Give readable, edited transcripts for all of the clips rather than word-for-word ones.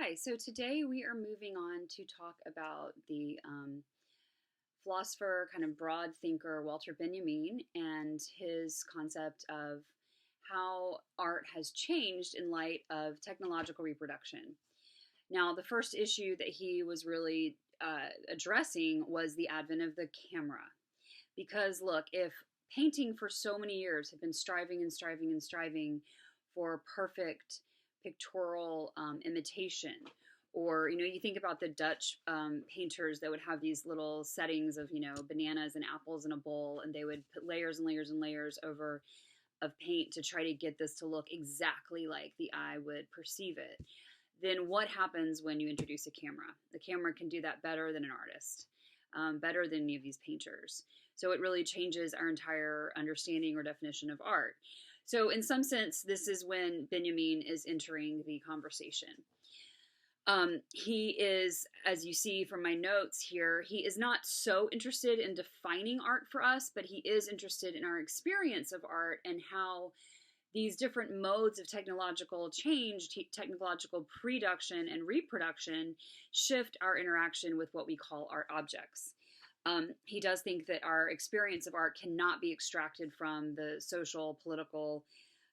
Hi, so today we are moving on to talk about the philosopher, kind of broad thinker Walter Benjamin and his concept of how art has changed in light of technological reproduction. Now, the first issue that he was really addressing was the advent of the camera. Because, look, if painting for so many years had been striving and striving and striving for perfect pictorial imitation, or you think about the Dutch painters that would have these little settings of bananas and apples in a bowl, and they would put layers and layers and layers over of paint to try to get this to look exactly like the eye would perceive it. Then what happens when you introduce a camera? The camera can do that better than an artist, better than any of these painters. So it really changes our entire understanding or definition of art. So in some sense, this is when Benjamin is entering the conversation. He is, as you see from my notes here, he is not so interested in defining art for us, but he is interested in our experience of art and how these different modes of technological change, technological production and reproduction, shift our interaction with what we call art objects. He does think that our experience of art cannot be extracted from the social, political,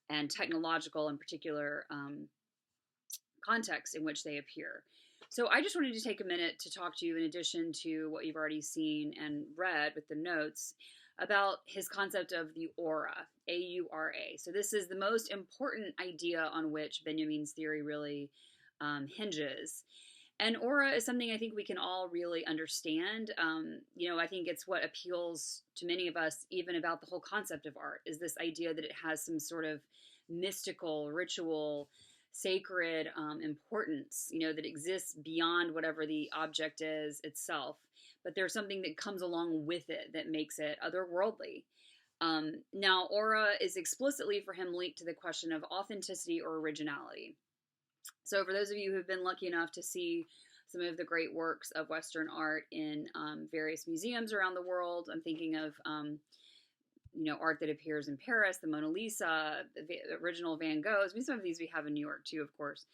and technological, in particular, context in which they appear. So I just wanted to take a minute to talk to you, in addition to what you've already seen and read with the notes, about his concept of the aura, A-U-R-A. So this is the most important idea on which Benjamin's theory really hinges. And aura is something I think we can all really understand. I think it's what appeals to many of us, even about the whole concept of art, is this idea that it has some sort of mystical, ritual, sacred importance, that exists beyond whatever the object is itself. But there's something that comes along with it that makes it otherworldly. Now, aura is explicitly for him linked to the question of authenticity or originality. So for those of you who have been lucky enough to see some of the great works of Western art in various museums around the world, I'm thinking of art that appears in Paris, the Mona Lisa, the original Van Goghs. I mean, some of these we have in New York too, of course.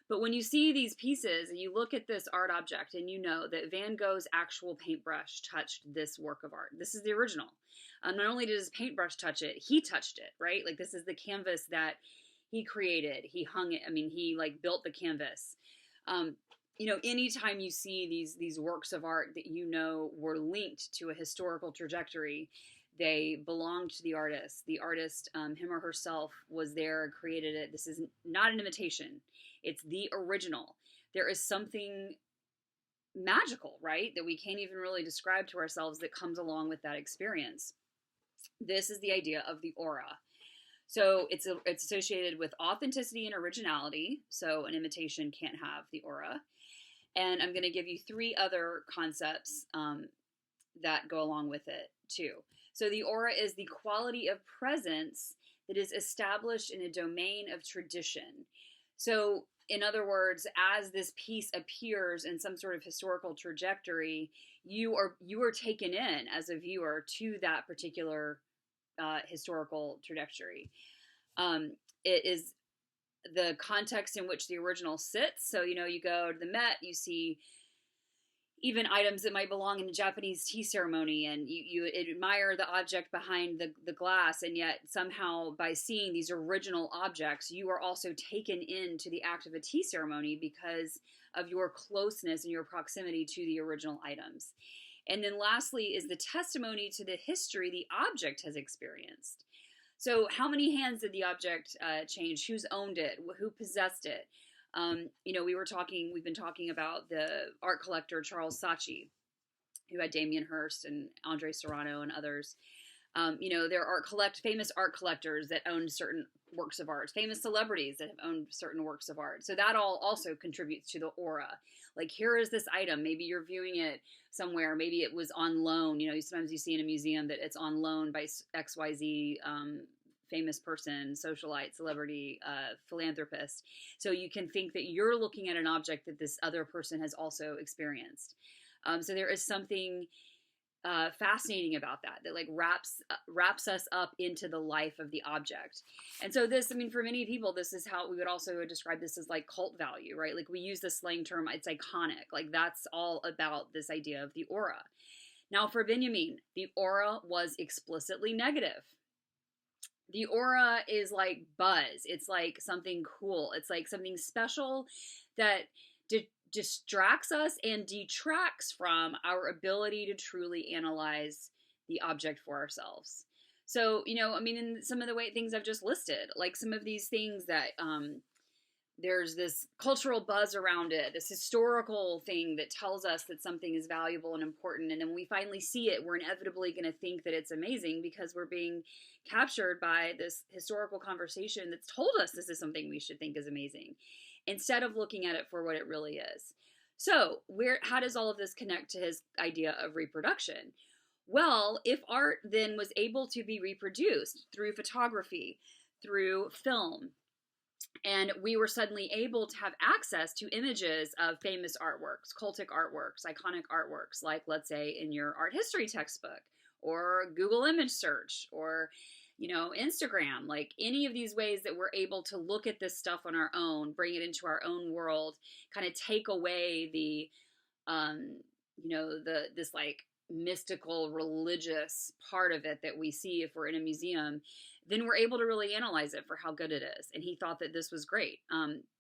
But when you see these pieces and you look at this art object and you know that Van Gogh's actual paintbrush touched this work of art. This is the original. Not only did his paintbrush touch it, he touched it, right? Like, this is the canvas that he created. He hung it. I mean, he built the canvas. Anytime you see these works of art that were linked to a historical trajectory, they belonged to the artist. The artist, him or herself, was there, created it. This is not an imitation. It's the original. There is something magical, right, that we can't even really describe to ourselves that comes along with that experience. This is the idea of the aura. So it's associated with authenticity and originality. So an imitation can't have the aura. And I'm going to give you three other concepts that go along with it too. So the aura is the quality of presence that is established in a domain of tradition. So in other words, as this piece appears in some sort of historical trajectory, you are taken in as a viewer to that particular historical trajectory. It is the context in which the original sits. So, you go to the Met, you see even items that might belong in a Japanese tea ceremony, and you admire the object behind the glass, and yet somehow by seeing these original objects, you are also taken into the act of a tea ceremony because of your closeness and your proximity to the original items. And then lastly is the testimony to the history the object has experienced. So how many hands did the object change? Who's owned it? Who possessed it? We've been talking about the art collector Charles Saatchi, who had Damien Hirst and Andre Serrano and others. There are famous art collectors that own certain works of art, famous celebrities that have owned certain works of art. So that all also contributes to the aura. Like, here is this item. Maybe you're viewing it somewhere. Maybe it was on loan. Sometimes you see in a museum that it's on loan by XYZ famous person, socialite, celebrity, philanthropist. So you can think that you're looking at an object that this other person has also experienced. So there is something fascinating about that like wraps us up into the life of the object. And so this, I mean, for many people, this is how we would also describe this as like cult value, right? Like we use the slang term, it's iconic. Like that's all about this idea of the aura. Now for Benjamin, the aura was explicitly negative. The aura is like buzz. It's like something cool. It's like something special that distracts us and detracts from our ability to truly analyze the object for ourselves. So, you know, I mean, in some of the things I've just listed, like some of these things that there's this cultural buzz around it, this historical thing that tells us that something is valuable and important. And then when we finally see it, we're inevitably going to think that it's amazing because we're being captured by this historical conversation that's told us this is something we should think is amazing, instead of looking at it for what it really is. So how does all of this connect to his idea of reproduction? Well, if art then was able to be reproduced through photography, through film, and we were suddenly able to have access to images of famous artworks, cultic artworks, iconic artworks, like let's say in your art history textbook, or Google image search, or you know, Instagram, like any of these ways that we're able to look at this stuff on our own, bring it into our own world, kind of take away the, you know, this like mystical religious part of it that we see if we're in a museum, then we're able to really analyze it for how good it is. And he thought that this was great.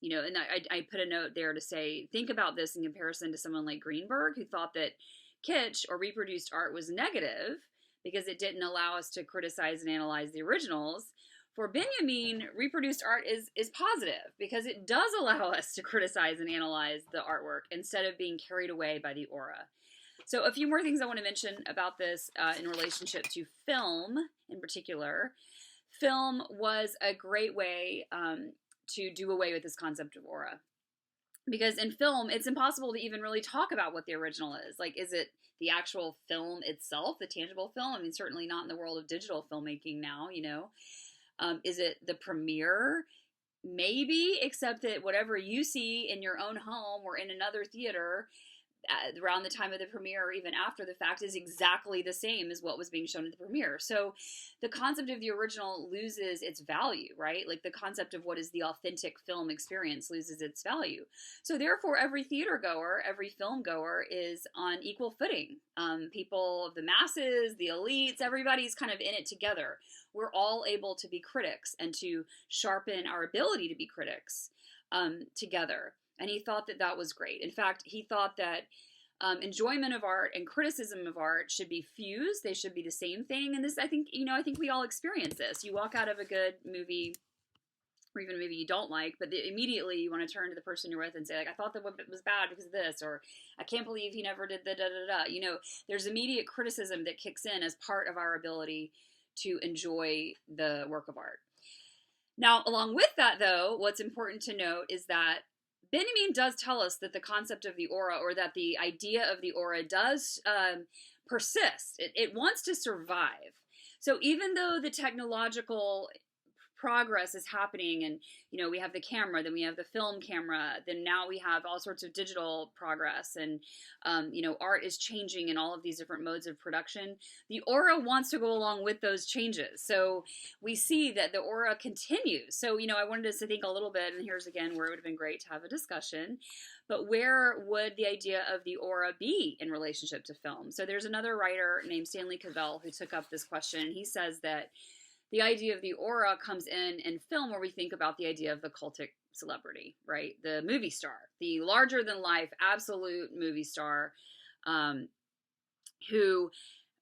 You know, and I put a note there to say, think about this in comparison to someone like Greenberg, who thought that kitsch or reproduced art was negative because it didn't allow us to criticize and analyze the originals. For Benjamin, reproduced art is positive because it does allow us to criticize and analyze the artwork instead of being carried away by the aura. So a few more things I want to mention about this in relationship to film in particular. Film was a great way to do away with this concept of aura. Because in film, it's impossible to even really talk about what the original is. Like, is it the actual film itself, the tangible film? I mean, certainly not in the world of digital filmmaking now, you know. Is it the premiere? Maybe, except that whatever you see in your own home or in another theater around the time of the premiere or even after the fact is exactly the same as what was being shown at the premiere. So the concept of the original loses its value, right? Like the concept of what is the authentic film experience loses its value. So therefore, every theater goer, every film goer is on equal footing. People, the masses, the elites, everybody's kind of in it together. We're all able to be critics and to sharpen our ability to be critics together. And he thought that that was great. In fact, he thought that enjoyment of art and criticism of art should be fused. They should be the same thing. And this, I think, you know, I think we all experience this. You walk out of a good movie, or even a movie you don't like, but immediately you want to turn to the person you're with and say, like, I thought that was bad because of this, or I can't believe he never did the da-da-da-da. You know, there's immediate criticism that kicks in as part of our ability to enjoy the work of art. Now, along with that, though, what's important to note is that Benjamin does tell us that the concept of the aura, or that the idea of the aura, does persist. It wants to survive. So even though the technological progress is happening, and you know, we have the camera, then we have the film camera, then now we have all sorts of digital progress, and you know, art is changing in all of these different modes of production, the aura wants to go along with those changes. So we see that the aura continues. So, you know, I wanted us to think a little bit, and here's again where it would have been great to have a discussion, but where would the idea of the aura be in relationship to film? So there's another writer named Stanley Cavell who took up this question, and he says that the idea of the aura comes in film, where we think about the idea of the cultic celebrity, right? The movie star, the larger than life, absolute movie star, who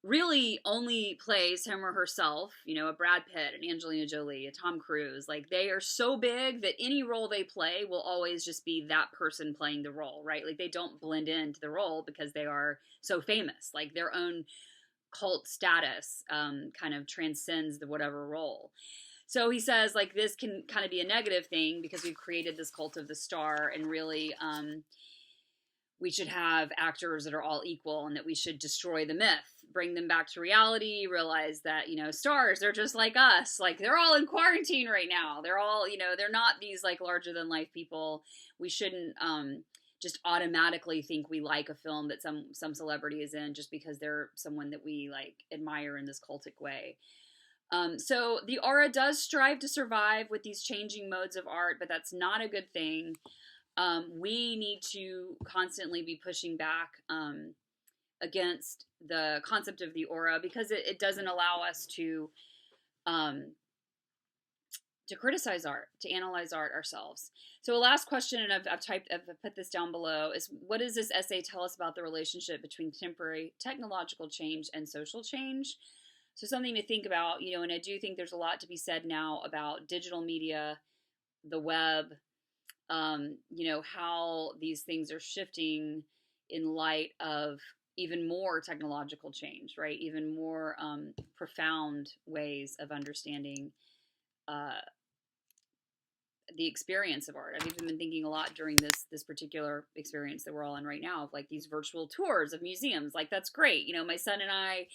really only plays him or herself, you know, a Brad Pitt, an Angelina Jolie, a Tom Cruise. Like, they are so big that any role they play will always just be that person playing the role, right? Like, they don't blend into the role because they are so famous. Like, their own cult status kind of transcends the whatever role. So he says, like, this can kind of be a negative thing because we've created this cult of the star, and really we should have actors that are all equal, and that we should destroy the myth, bring them back to reality, realize that, you know, stars, they're just like us. Like, they're all in quarantine right now. They're all, you know, they're not these like larger than life people. We shouldn't just automatically think we like a film that some celebrity is in just because they're someone that we like admire in this cultic way. So the aura does strive to survive with these changing modes of art, but that's not a good thing. We need to constantly be pushing back against the concept of the aura because it doesn't allow us um, to criticize art, to analyze art ourselves. So a last question, and I've put this down below, is what does this essay tell us about the relationship between contemporary technological change and social change? So something to think about, and I do think there's a lot to be said now about digital media, the web, how these things are shifting in light of even more technological change, right? Even more profound ways of understanding the experience of art. I've even been thinking a lot during this particular experience that we're all in right now of like these virtual tours of museums. Like that's great. My son and I,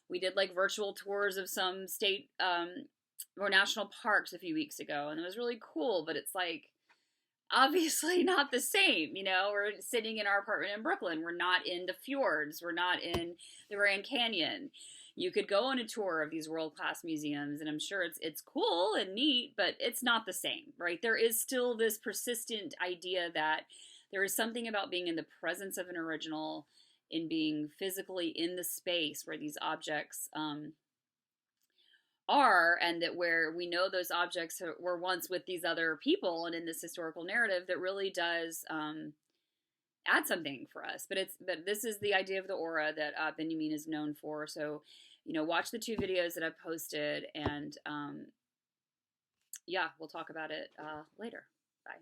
we did like virtual tours of some state or national parks a few weeks ago, and it was really cool. But it's like obviously not the same. We're sitting in our apartment in Brooklyn. We're not in the fjords. We're not in the Grand Canyon. You could go on a tour of these world-class museums, and I'm sure it's cool and neat, but it's not the same, right? There is still this persistent idea that there is something about being in the presence of an original, in being physically in the space where these objects are, and that where we know those objects were once with these other people and in this historical narrative that really does add something for us. But this is the idea of the aura that Benjamin is known for. So, watch the 2 videos that I've posted, and yeah, we'll talk about it later. Bye.